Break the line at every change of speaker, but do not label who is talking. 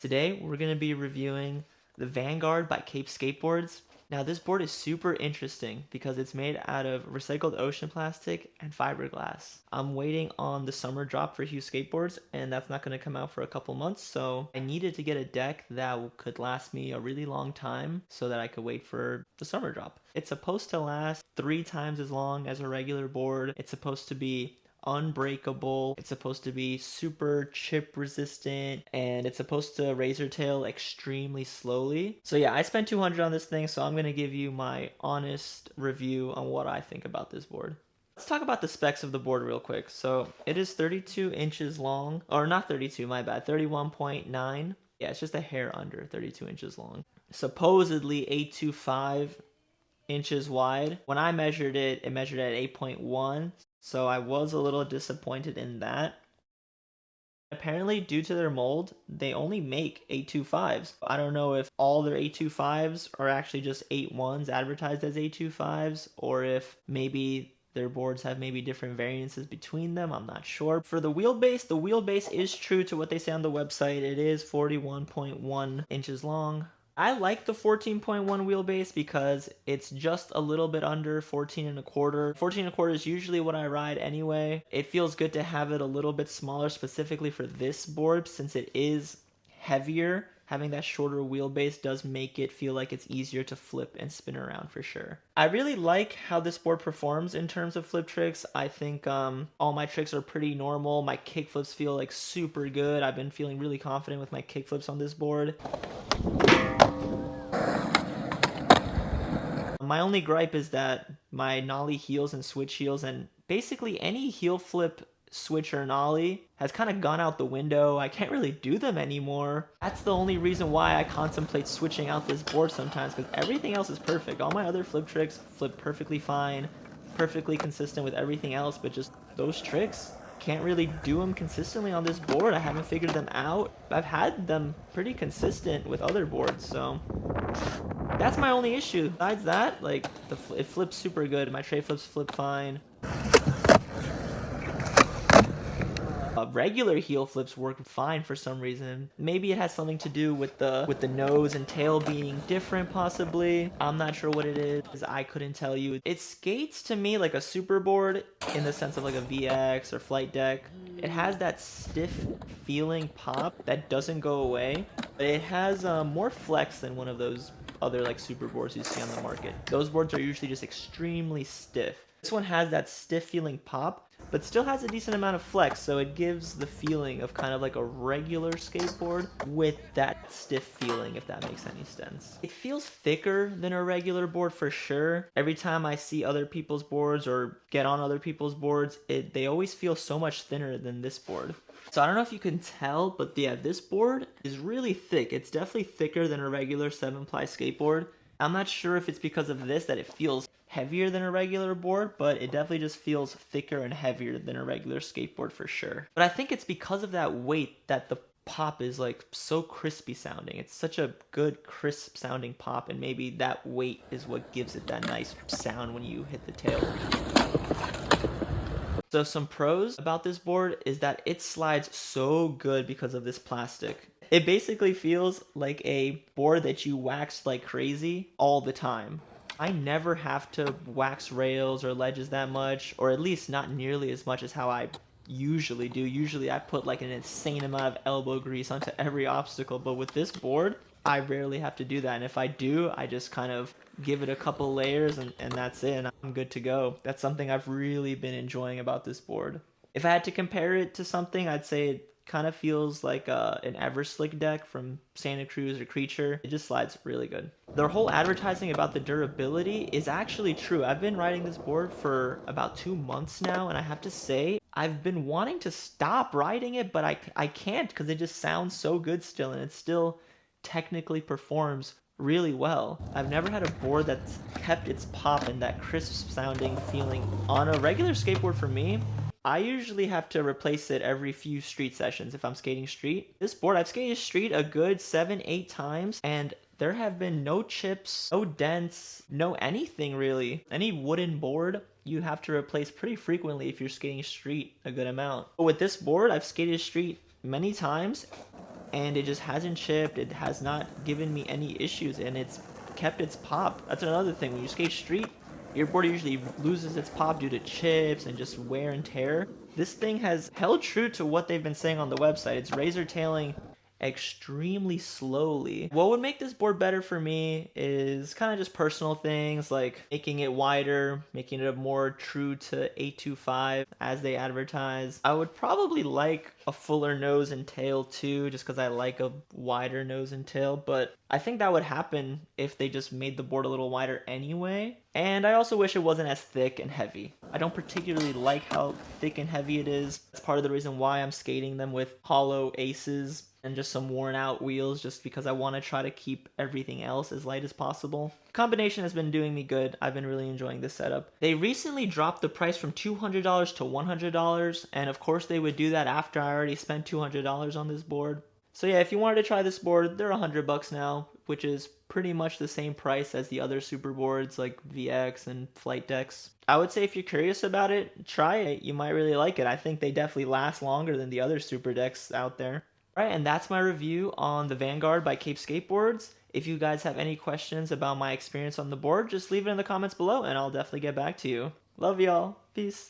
Today we're going to be reviewing the Vanguard by Kape Skateboards. Now this board is super interesting because it's made out of recycled ocean plastic and fiberglass. I'm waiting on the summer drop for Hue Skateboards and that's not going to come out for a couple months, so I needed to get a deck that could last me a really long time so that I could wait for the summer drop. It's supposed to last 3 times as long as a regular board. It's supposed to be unbreakable. It's supposed to be super chip resistant, and it's supposed to razor tail extremely slowly. So yeah, I spent 200 on this thing, so I'm gonna give you my honest review on what I think about this board. Let's talk about the specs of the board real quick. So it is 32 inches long, or not 32, my bad, 31.9. Yeah, it's just a hair under 32 inches long. Supposedly 825 inches wide. When I measured it, it measured at 8.1. So I was a little disappointed in that. Apparently, due to their mold, they only make 825s. I don't know if all their 825s are actually just 81s advertised as 825s, or if maybe their boards have maybe different variances between them. I'm not sure. For the wheelbase is true to what they say on the website. It is 41.1 inches long. I like the 14.1 wheelbase because it's just a little bit under 14 and a quarter. 14 and a quarter is usually what I ride anyway. It feels good to have it a little bit smaller specifically for this board since it is heavier. Having that shorter wheelbase does make it feel like it's easier to flip and spin around for sure. I really like how this board performs in terms of flip tricks. I think all my tricks are pretty normal. My kickflips feel like super good. I've been feeling really confident with my kickflips on this board. My only gripe is that my nollie heels and switch heels and basically any heel flip, switch, or nollie has kind of gone out the window. I can't really do them anymore. That's the only reason why I contemplate switching out this board sometimes, because everything else is perfect. All my other flip tricks flip perfectly fine, perfectly consistent with everything else, but just those tricks, can't really do them consistently on this board. I haven't figured them out. I've had them pretty consistent with other boards, so that's my only issue. Besides that, like, it flips super good. My tray flips flip fine. Regular heel flips work fine for some reason. Maybe it has something to do with the nose and tail being different, possibly. I'm not sure what it is. I couldn't tell you. It skates to me like a superboard in the sense of like a VX or flight deck. It has that stiff feeling pop that doesn't go away, but it has more flex than one of those other like superboards you see on the market. Those boards are usually just extremely stiff. This one has that stiff feeling pop, but still has a decent amount of flex, so it gives the feeling of kind of like a regular skateboard with that stiff feeling, if that makes any sense. It feels thicker than a regular board for sure. Every time I see other people's boards or get on other people's boards, they always feel so much thinner than this board. So I don't know if you can tell, but yeah, this board is really thick. It's definitely thicker than a regular 7-ply skateboard. I'm not sure if it's because of this that it feels heavier than a regular board, but it definitely just feels thicker and heavier than a regular skateboard for sure. But I think it's because of that weight that the pop is like so crispy sounding. It's such a good crisp sounding pop, and maybe that weight is what gives it that nice sound when you hit the tail. So some pros about this board is that it slides so good because of this plastic. It basically feels like a board that you wax like crazy all the time. I never have to wax rails or ledges that much, or at least not nearly as much as how I usually do. Usually I put like an insane amount of elbow grease onto every obstacle, but with this board, I rarely have to do that. And if I do, I just kind of give it a couple layers and that's it, and I'm good to go. That's something I've really been enjoying about this board. If I had to compare it to something, I'd say it kind of feels like an Everslick deck from Santa Cruz or Creature. It just slides really good. Their whole advertising about the durability is actually true. I've been riding this board for about 2 months now, and I have to say, I've been wanting to stop riding it, but I can't because it just sounds so good still, and it still technically performs really well. I've never had a board that's kept its pop and that crisp sounding feeling. On a regular skateboard for me, I usually have to replace it every few street sessions if I'm skating street. This board, I've skated street a good 7-8 times, and there have been no chips, no dents, no anything really. Any wooden board you have to replace pretty frequently if you're skating street a good amount. But with this board, I've skated street many times, and it just hasn't chipped. It has not given me any issues, and it's kept its pop. That's another thing. When you skate street, your board usually loses its pop due to chips and just wear and tear. This thing has held true to what they've been saying on the website. It's razor tailing extremely slowly. What would make this board better for me is kind of just personal things like making it wider, making it more true to 825 as they advertise. I would probably like a fuller nose and tail too, just because I like a wider nose and tail, but I think that would happen if they just made the board a little wider anyway. And I also wish it wasn't as thick and heavy. I don't particularly like how thick and heavy it is. That's part of the reason why I'm skating them with hollow aces and just some worn out wheels, just because I want to try to keep everything else as light as possible. The combination has been doing me good. I've been really enjoying this setup. They recently dropped the price from $200 to $100, and of course they would do that after I already spent $200 on this board. So yeah, if you wanted to try this board, they're $100 now, which is pretty much the same price as the other super boards like VX and Flight Decks. I would say if you're curious about it, try it. You might really like it. I think they definitely last longer than the other super decks out there. Alright, and that's my review on the Vanguard by Kape Skateboards. If you guys have any questions about my experience on the board, just leave it in the comments below and I'll definitely get back to you. Love y'all. Peace.